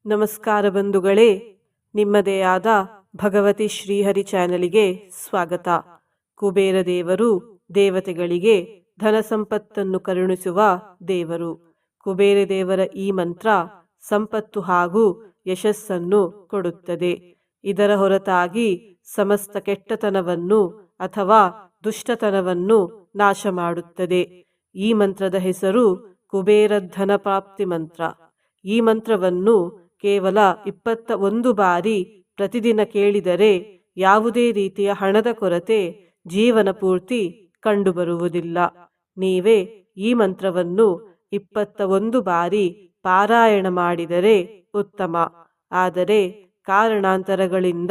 ನಮಸ್ಕಾರ ಬಂಧುಗಳೇ, ನಿಮ್ಮದೇ ಆದ ಭಗವತಿ ಶ್ರೀಹರಿ ಚಾನಲಿಗೆ ಸ್ವಾಗತ. ಕುಬೇರ ದೇವರು ದೇವತೆಗಳಿಗೆ ಧನ ಸಂಪತ್ತನ್ನು ಕರುಣಿಸುವ ದೇವರು. ಕುಬೇರ ದೇವರ ಈ ಮಂತ್ರ ಸಂಪತ್ತು ಹಾಗೂ ಯಶಸ್ಸನ್ನು ಕೊಡುತ್ತದೆ. ಇದರ ಹೊರತಾಗಿ ಸಮಸ್ತ ಕೆಟ್ಟತನವನ್ನು ಅಥವಾ ದುಷ್ಟತನವನ್ನು ನಾಶ ಮಾಡುತ್ತದೆ. ಈ ಮಂತ್ರದ ಹೆಸರು ಕುಬೇರ ಧನ ಪ್ರಾಪ್ತಿ ಮಂತ್ರ. ಈ ಮಂತ್ರವನ್ನು ಕೇವಲ 21 ಬಾರಿ ಪ್ರತಿದಿನ ಕೇಳಿದರೆ ಯಾವುದೇ ರೀತಿಯ ಹಣದ ಕೊರತೆ ಜೀವನ ಪೂರ್ತಿ ಕಂಡುಬರುವುದಿಲ್ಲ. ನೀವೇ ಈ ಮಂತ್ರವನ್ನು 21 ಬಾರಿ ಪಾರಾಯಣ ಮಾಡಿದರೆ ಉತ್ತಮ. ಆದರೆ ಕಾರಣಾಂತರಗಳಿಂದ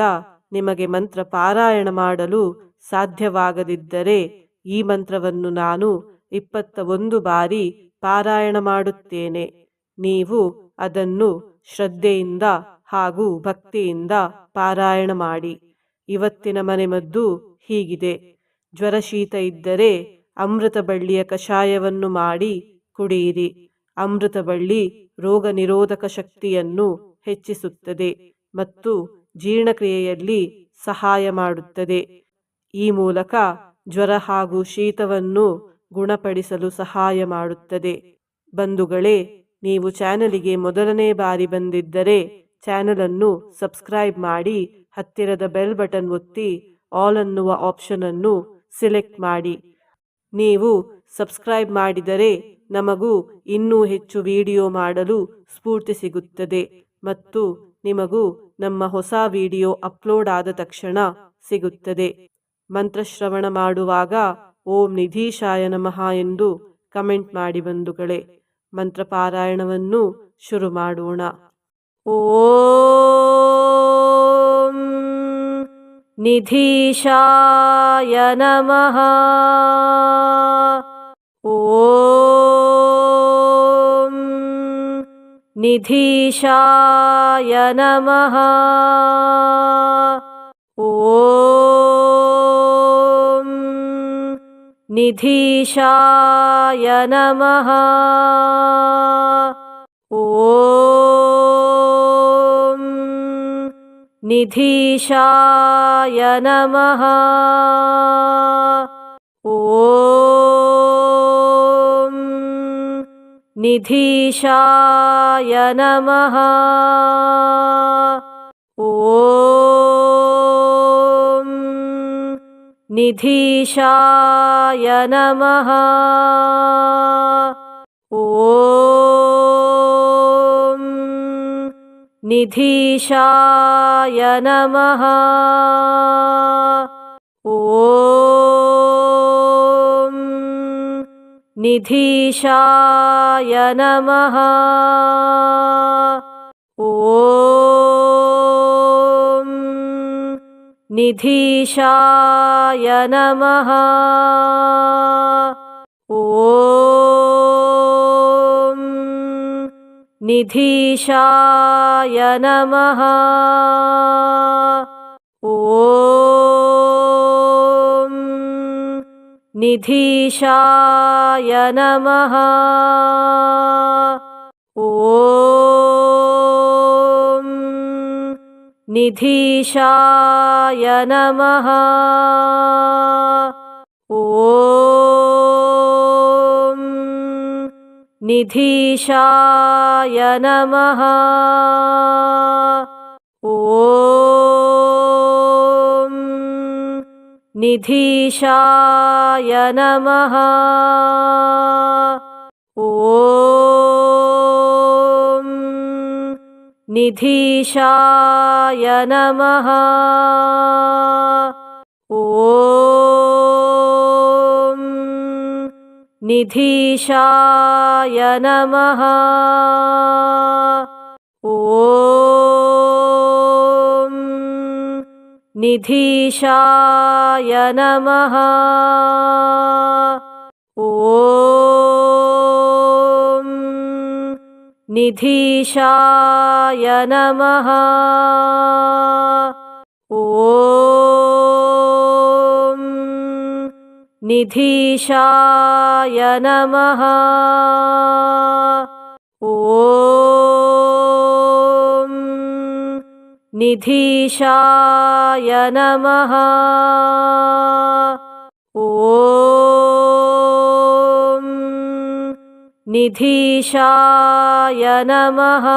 ನಿಮಗೆ ಮಂತ್ರ ಪಾರಾಯಣ ಮಾಡಲು ಸಾಧ್ಯವಾಗದಿದ್ದರೆ ಈ ಮಂತ್ರವನ್ನು ನಾನು 21 ಬಾರಿ ಪಾರಾಯಣ ಮಾಡುತ್ತೇನೆ. ನೀವು ಅದನ್ನು ಶ್ರದ್ಧೆಯಿಂದ ಹಾಗೂ ಭಕ್ತಿಯಿಂದ ಪಾರಾಯಣ ಮಾಡಿ. ಇವತ್ತಿನ ಮನೆಮದ್ದು ಹೀಗಿದೆ. ಜ್ವರ ಶೀತ ಇದ್ದರೆ ಅಮೃತ ಬಳ್ಳಿಯ ಕಷಾಯವನ್ನು ಮಾಡಿ ಕುಡಿಯಿರಿ. ಅಮೃತ ಬಳ್ಳಿ ರೋಗ ನಿರೋಧಕ ಶಕ್ತಿಯನ್ನು ಹೆಚ್ಚಿಸುತ್ತದೆ ಮತ್ತು ಜೀರ್ಣಕ್ರಿಯೆಯಲ್ಲಿ ಸಹಾಯ ಮಾಡುತ್ತದೆ. ಈ ಮೂಲಕ ಜ್ವರ ಹಾಗೂ ಶೀತವನ್ನು ಗುಣಪಡಿಸಲು ಸಹಾಯ ಮಾಡುತ್ತದೆ. ಬಂಧುಗಳೇ, ನೀವು ಚಾನಲಿಗೆ ಮೊದಲನೇ ಬಾರಿ ಬಂದಿದ್ದರೆ ಚಾನಲನ್ನು ಸಬ್ಸ್ಕ್ರೈಬ್ ಮಾಡಿ, ಹತ್ತಿರದ ಬೆಲ್ ಬಟನ್ ಒತ್ತಿ ಆಲ್ ಅನ್ನುವ ಆಪ್ಷನ್ ಅನ್ನು ಸಿಲೆಕ್ಟ್ ಮಾಡಿ. ನೀವು ಸಬ್ಸ್ಕ್ರೈಬ್ ಮಾಡಿದರೆ ನಮಗೂ ಇನ್ನೂ ಹೆಚ್ಚು ವಿಡಿಯೋ ಮಾಡಲು ಸ್ಫೂರ್ತಿ ಸಿಗುತ್ತದೆ ಮತ್ತು ನಿಮಗೂ ನಮ್ಮ ಹೊಸ ವಿಡಿಯೋ ಅಪ್ಲೋಡ್ ಆದ ತಕ್ಷಣ ಸಿಗುತ್ತದೆ. ಮಂತ್ರಶ್ರವಣ ಮಾಡುವಾಗ ಓಂ ನಿಧೀಶಾಯ ನಮಃ ಎಂದು ಕಮೆಂಟ್ ಮಾಡಿ ಬಂಧುಗಳೇ. ಮಂತ್ರಪಾರಾಯಣವನ್ನು ಶುರು ಮಾಡೋಣ. ಓಂ ನಿಧೀಶಾಯ ನಮಃ. ಓಂ ನಿಧೀಶಾಯ ನಮಃ. ಓಂ ನಿಧೀಶಾಯ ನಮಃ. ಓಂ ನಿಧೀಶಾಯ ನಮಃ. ಓಂ ನಿಧೀಶಾಯ ನಮಃ. ಓಂ ನಿಧೀಶಾಯ ನಮಃ. ಓಂ ನಿಧೀಶಾಯ ನಮಃ. ಓಂ ನಿಧೀಶಾಯ ನಮಃ. ಓಂ ನಿಧೀಶಾಯ ನಮಃ. ಓಂ ನಿಧೀಶಾಯ ನಮಃ. ಓಂ ನಿಧೀಶಾಯ ನಮಃ. ಓಂ ನಿಧೀಶಾಯ ನಮಃ. ಓಂ ನಿಧೀಶಾಯ ನಮಃ. ಓಂ ನಿಧೀಶಾಯ ನಮಃ. ಓಂ ನಿಧೀಶಾಯ ನಮಃ. ಓಂ ನಿಧೀಶಾಯ ನಮಃ. ಓಂ ನಿಧೀಶಾಯ ನಮಃ. ಓಂ ನಿಧೀಶಾಯ ನಮಃ. ಓಂ ನಿಧೀಶಾಯ ನಮಃ. ಓಂ निधीशाय नमः। ॐ निधीशाय नमः।